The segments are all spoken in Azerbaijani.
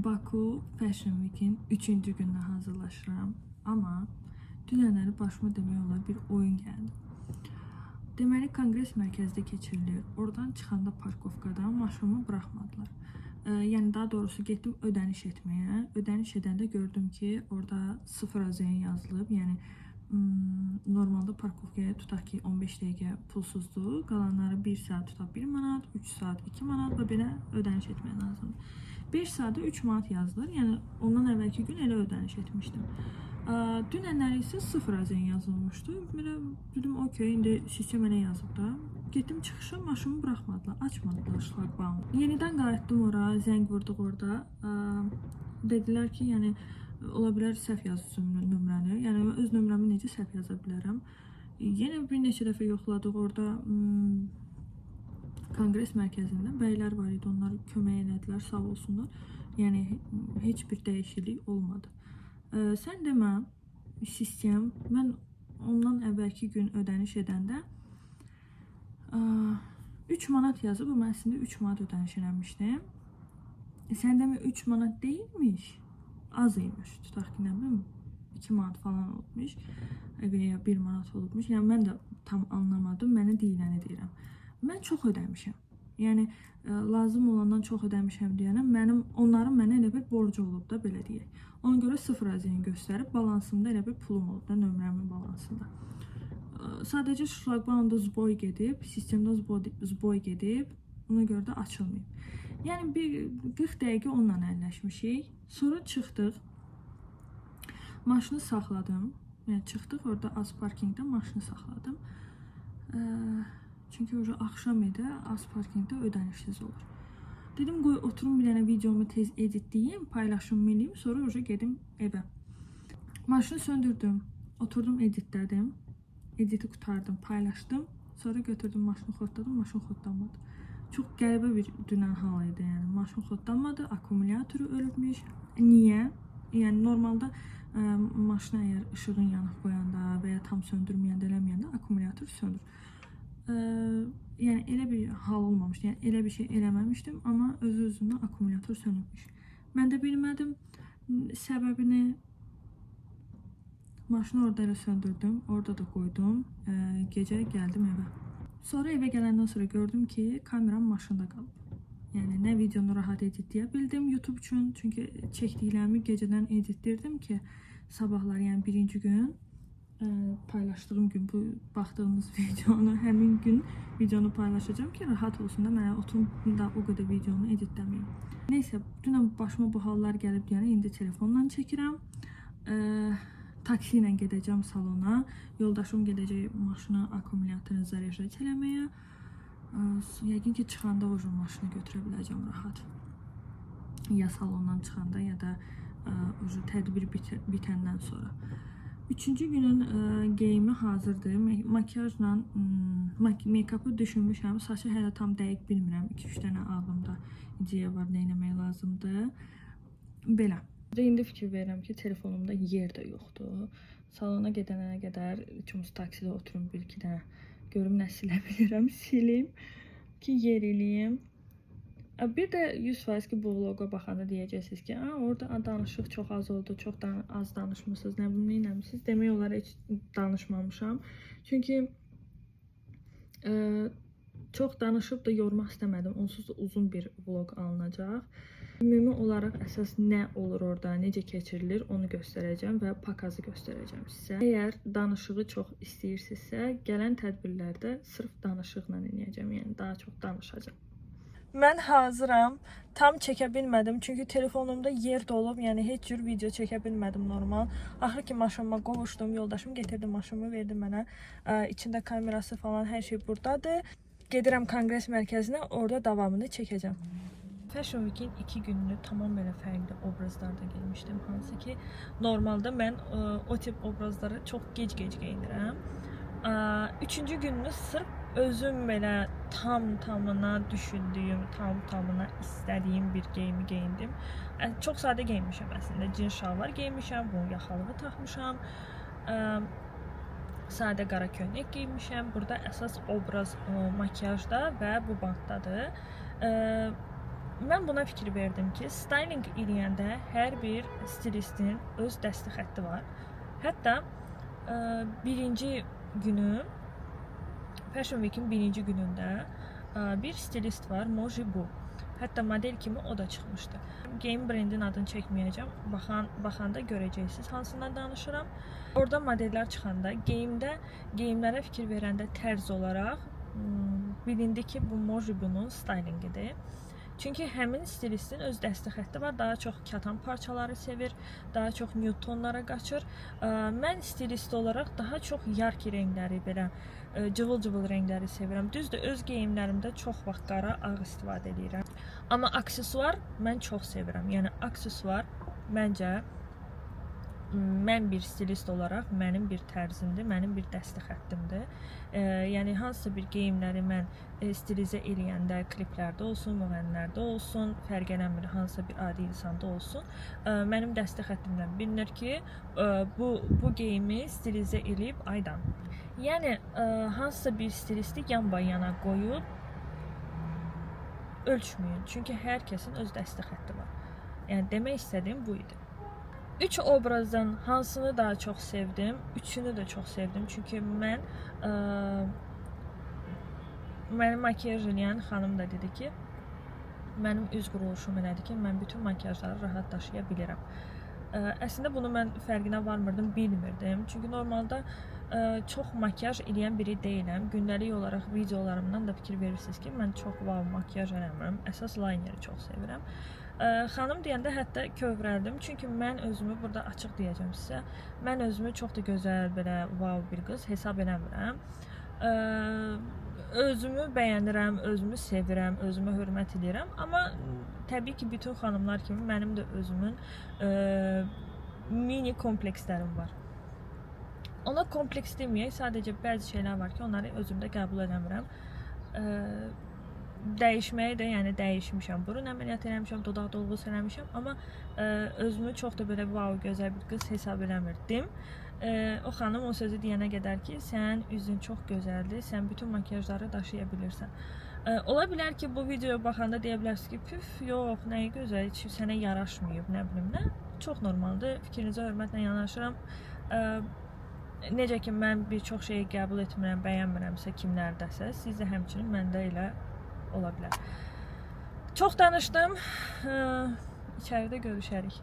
Baku Fashion Week'in 3-cü gününə hazırlaşıram. Amma dünənləri başıma demək olar bir oyun gəldi. Deməli, Konqres mərkəzdə keçirilir. Oradan çıxanda parkovkadan maşınımı buraxmadılar. Yəni, daha doğrusu getdim ödəniş etməyə. Ödəniş edəndə gördüm ki, orada 0 AZN yazılıb. Yəni, normalda parkovkaya tutaq ki 15 dəqiqə pulsuzdur. Qalanları 1 saat tutaq 1 manat, 3 saat 2 manat və belə ödəniş etmək lazımdır. 5 saata 3 manat yazılır. Yəni, ondan əvvəlki gün elə ödəniş etmişdim. Dünənləri isə 0 AZN yazılmışdı. Belə dedim, okey, indi sistem elə yazıb da. Getdim çıxışa, maşınımı buraxmadılar, açmadılar şlaqbaumı. Yenidən qayıtdım ora, zəng vurduq orada. Dedilər ki, yəni, ola bilər səhv yazırsın nömrəni. Yəni, öz nömrəmi necə səhv yaza bilərəm? Yenə bir neçə dəfə yoxladıq orada. Konqres mərkəzində bəylər var idi, onlar kömək elədilər, sağ olsunlar. Yəni, heç bir dəyişiklik olmadı. Sən demə, sistem, mən ondan əvvəlki gün ödəniş edəndə 3 manat yazıb, amma əslində 3 manat ödəniş eləmişdim. Sən demə 3 manat deyilmiş, az imiş, tutaq ki, nə bilim, 2 manat falan olmuş və ya 1 manat olmuş. Yəni, mən də tam anlamadım, mənə deyiləni deyirəm. Mən çox ödəmişəm. Yəni, lazım olandan çox ödəmişəm deyənəm, onların mənə elə bir borcu olub da, belə deyək. Ona görə 0 AZN göstərib, balansımda elə bir pulum olub da, nömrəmin balansında. Sadəcə şlaqbaumda zboy gedib, sistemdə zboy gedib, ona görə də açılmayıb. Yəni, bir 40 dəqiqə onunla əlləşmişik. Sonra çıxdıq, maşını saxladım. Yəni, çıxdıq, orada az parkingdə maşını saxladım. Çünki axşam idi, az parkingdə ödənişsiz olur. Dedim, qoy oturum bir dənə videomu tez editləyim, paylaşımımı eləyim, sonra gedim evə. Maşını söndürdüm, oturdum editlədim, editi qutardım, paylaşdım, sonra götürdüm maşını xodladım, maşın xodlanmadı. Çox qəribə bir dünən hal idi, yəni maşın xodlanmadı, akkumulatoru ölübmüş. Niyə? Yəni, normalda maşına əgər işığın yanıq qoyanda və ya tam söndürməyəndə, eləməyəndə akkumulator sönür. Yəni, elə bir hal olmamışdı, yəni elə bir şey eləməmişdim, amma özü-özündən akkumulator sönübmüş. Mən də bilmədim səbəbini. Maşını orada elə söndürdüm, orada da qoydum, gecə gəldim evə. Sonra evə gələndən sonra gördüm ki, kameram maşında qalıb. Yəni, nə videonu rahat editləyə bildim YouTube üçün, çünki çəkdiklərimi gecədən editdirdim ki, sabahlar, yəni birinci gün, paylaşdığım gün bu baxdığımız videonu, həmin gün videonu paylaşacağım ki, rahat olsun da mənə oturum da o qədər videonu editləməyim. Neysə, dünən başıma bu hallar gəlib, yəni indi telefonla çəkirəm. Taksi ilə gedəcəm salona. Yoldaşım gedəcək maşına akkumulatorunu zaryadat eləməyə. Yəqin ki, çıxanda o maşını götürə biləcəm rahat. Ya salondan çıxanda, ya da tədbir bitəndən sonra. 3-cü günün geyimi hazırdır. Makyajla make-up'ı düşünmüşəm. Saçı hələ tam dəqiq bilmirəm. 2-3 dənə ağlımda ideya var, nə eləmək lazımdır. Belə. İndi fikir verirəm ki, telefonumda yer də yoxdur. Salona gedənə qədər üçümüz taksidə oturum bir-iki dənə. Görüm nə silə bilirəm, silim ki, yer eləyim. Bir də 100% ki, bu vloga baxanda deyəcəksiniz ki, orada danışıq çox az oldu, çox az danışmışsınız, nə bilim, neyləmişsiniz. Demək olar, heç danışmamışam. Çünki çox danışıb da yormaq istəmədim. Onsuz da uzun bir vlog alınacaq. Ümumi olaraq əsas nə olur orada, necə keçirilir, onu göstərəcəm və pakazı göstərəcəm sizə. Əgər danışığı çox istəyirsinizsə, gələn tədbirlərdə sırf danışıqla eləyəcəm, yəni daha çox danışacağım. Mən hazıram. Tam çəkə bilmədim, çünki telefonumda yer dolub, yəni heç cür video çəkə bilmədim normal. Axır ki, maşınıma qovuşdum, yoldaşım getirdi maşınımı, verdi mənə. İçində kamerası falan, hər şey buradadır. Gedirəm Konqres mərkəzinə, orada davamını çəkəcəm. Fashion Week'in 2 gününü tamam belə fərqli obrazlarda geymişdim. Hansı ki, normalda mən o tip obrazları çox gec geyinirəm. 3-cü gününü sırf özüm belə tamına düşündüyüm, tamına istədiyim bir geyimi geyindim. Çox sadə geyinmişəm əslində. Cins şalvar geymişəm, bunun yaxalığı taxmışam. Sadə qara köynək geymişəm. Burada əsas obraz makyajda və bu bantdadır. mən buna fikir verdim ki, styling eləyəndə hər bir stilistin öz dəsti xətti var. Hətta birinci günü, Fashion Week-in birinci günündə bir stilist var, Moji Bu. Hətta model kimi o da çıxmışdı. Geyim brendin adını çəkməyəcəm. Baxanda görəcəksiniz hansından danışıram. Orada modellər çıxanda, geyimlərə fikir verəndə tərz olaraq bilindi ki, bu Moji Bu'nun stylingidir. Çünki həmin stilistin öz dəsti xətti var. Daha çox katan parçaları sevir, daha çox nude tonlara qaçır. Mən stilist olaraq daha çox yarki rəngləri, belə cıvıl-cıvıl rəngləri sevirəm. Düzdür, öz geyimlərimdə çox vaxt qara, ağ istifadə edirəm. Amma aksesuar mən çox sevirəm. Yəni aksesuar məncə mən bir stilist olaraq mənim bir tərzimdir, mənim bir dəsti xəttimdir. Yəni hansısa bir geyimləri mən stilizə eləyəndə kliplərdə olsun, müğənnilərdə olsun, fərq eləmir, hansısa bir adi insanda olsun, mənim dəsti xəttimdən bilinir ki, bu geyimi stilizə eləyib Aydan. Yəni hansısa bir stilisti yan-bayana qoyub ölçməyin. Çünki hər kəsin öz dəsti xətti var. Yəni demək istədiyim bu idi. 3 obrazdan hansını daha çox sevdim? Üçünü də çox sevdim. Çünki mənim makyaj eləyən xanım da dedi ki, mənim üz quruluşum elədir ki, mən bütün makyajları rahat daşıya bilirəm. Əslində bunu mən fərqinə varmırdım, bilmirdim. Çünki normalda çox makyaj eləyən biri deyiləm. Gündəlik olaraq videolarımdan da fikir verirsiniz ki, mən çox makyaj eləmirəm. Əsas lineri çox sevirəm. Xanım deyəndə hətta kövrəldim. Çünki mən özümü, burada açıq deyəcəm sizə, mən özümü çox da gözəl, belə bir qız hesab eləmirəm. Özümü bəyənirəm, özümü sevirəm, özümü hörmət edirəm. Amma təbii ki, bütün xanımlar kimi mənim də özümün mini komplekslərim var. Ona kompleks deməyək, sadəcə bəzi şeylər var ki, onları özümdə qəbul eləmirəm. Dəyişməyi də, yəni dəyişmişəm. Burun əməliyyat eləmişəm, dodaq dolğusu eləmişəm. Amma özümü çox da belə gözəl bir qız hesab eləmirdim. O xanım o sözü deyənə qədər ki, sən üzün çox gözəldir, sən bütün makyajları daşıya bilirsən. Ola bilər ki, bu videoya baxanda deyə bilərsiniz ki, püf, yox, nəyi gözəl, heç sənə yaraşmayıb, nə bilim nə. Çox normaldır, fikrinizə hörmətlə yanaşıram. Necə ki, mən bir çox şeyi qəbul etmirəm, bəyənmirəmsə kimlərdəsə, siz də həmçinin məndə elə ola bilər. Çox danışdım, içəridə görüşərik.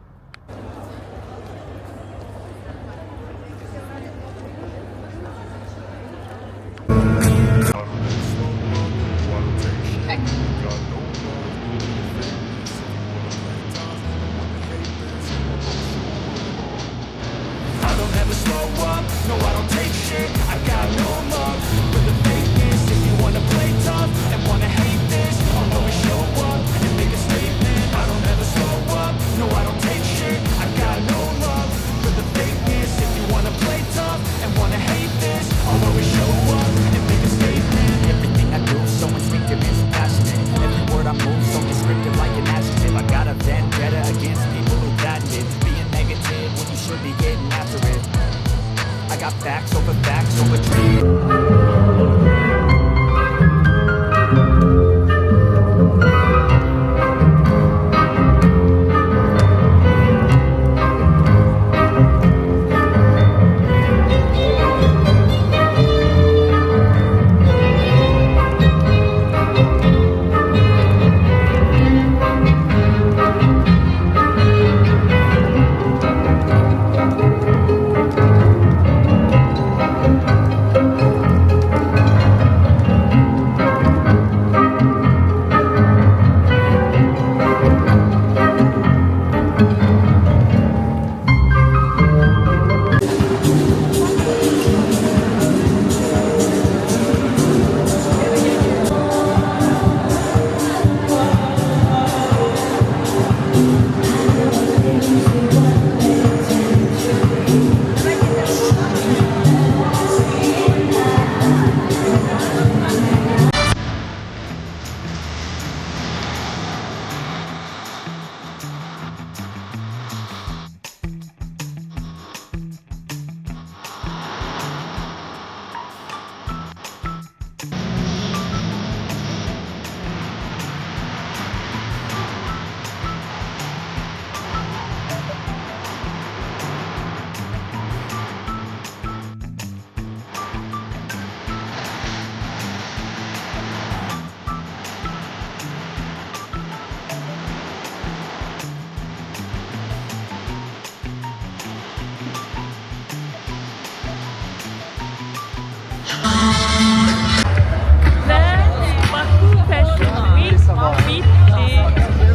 No, I don't take shit, I got no love for the fakeness. If you wanna play tough and wanna hate this, I'll always show up and make a statement. I don't ever slow up, no, I don't take shit, I got no love for the fakeness. If you wanna play tough and wanna hate this, I'll always show up and make a statement. Everything I do so instinctive and so passionate. Every word I move so descriptive like an adjective. I got a vendetta against people who patented being negative when you should be getting after it. I got facts over truth.